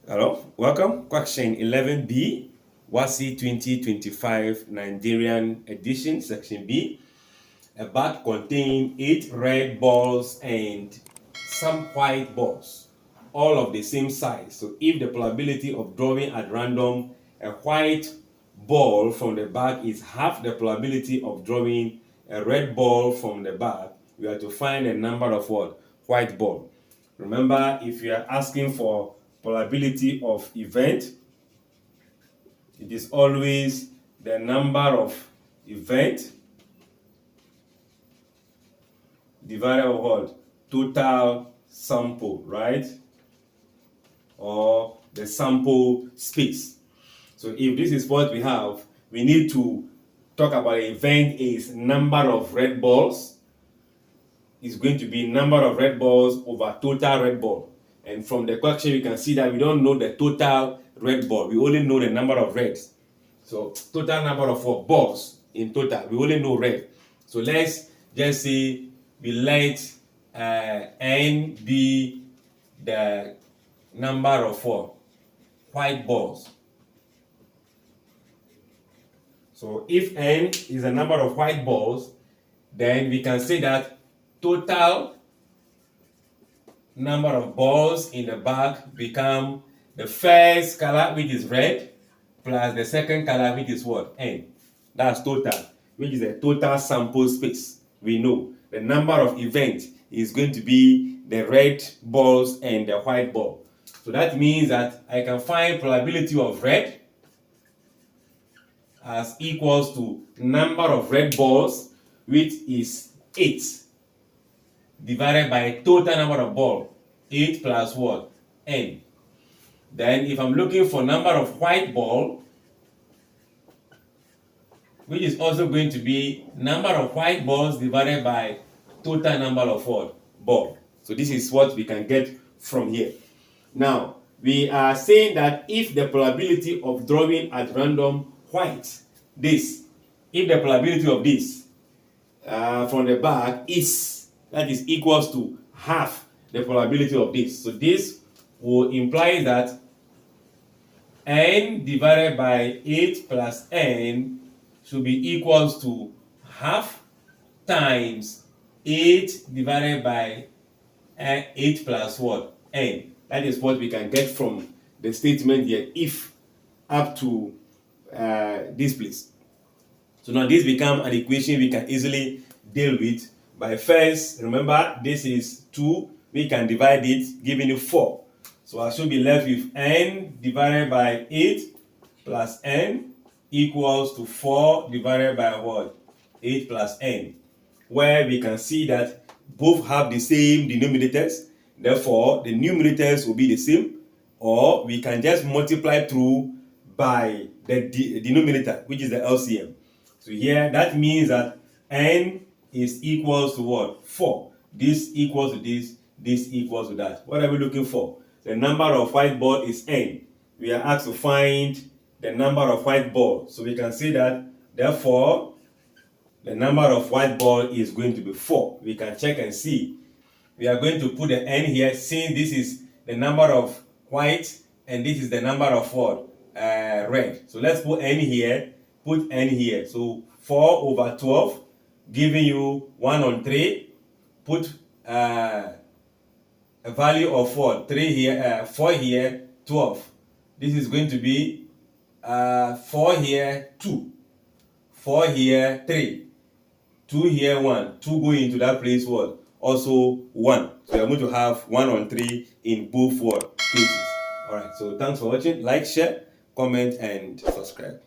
Hello, welcome. Question 11B, WASSCE 2025 Nigerian edition, section B. A bag containing 8 red balls and some white balls, all of the same size. So if the probability of drawing at random a white ball from the bag is half the probability of drawing a red ball from the bag, we have to find a number of what? White ball. Remember, if you are asking for probability of event, it is always the number of event divided by what? Total sample, right? Or the sample space. So if this is what we have, we need to talk about the event is number of red balls is going to be number of red balls over total red ball. And from the question, you can see that we don't know the total red ball. We only know the number of reds. So total number of balls in total, we only know red. So let's just say we let n be the number of white balls. So if n is the number of white balls, then we can say that total number of balls in the bag become the first color, which is red, plus the second color, which is what? N. That's total, which is the total sample space. We know the number of events is going to be the red balls and the white ball. So that means that I can find probability of red as equals to number of red balls, which is 8, divided by total number of ball, 8 plus what? N. Then if I'm looking for number of white ball, which is also going to be number of white balls divided by total number of what? Ball. So this is what we can get from here. Now, we are saying that if the probability of drawing at random white, if the probability of this from the bag that is equals to half the probability of this. So this will imply that n divided by 8 plus n should be equals to half times 8 divided by 8 plus what? N. That is what we can get from the statement here, if up to this place. So now this becomes an equation we can easily deal with by first, remember this is 2, we can divide it, giving you 4. So I should be left with n divided by 8 plus n equals to 4 divided by what? 8 plus n. Where we can see that both have the same denominators, therefore the numerators will be the same, or we can just multiply through by the denominator, which is the LCM. So here that means that n is equals to what? 4. This equals to this equals to that. What are we looking for? The number of white ball is n. We are asked to find the number of white ball. So we can say that, therefore, the number of white ball is going to be 4. We can check and see. We are going to put the n here, since this is the number of white and this is the number of what? Red. So let's put n here, put n here. So 4 over 12, giving you 1 on 3. Put a value of what? 3 here, 4 here, 12. This is going to be 4 here, 2. 4 here, 3. 2 here, 1. 2 going into that place, what? Also 1. So you're going to have 1 on 3 in both what? Places. Alright, so thanks for watching. Like, share, comment, and subscribe.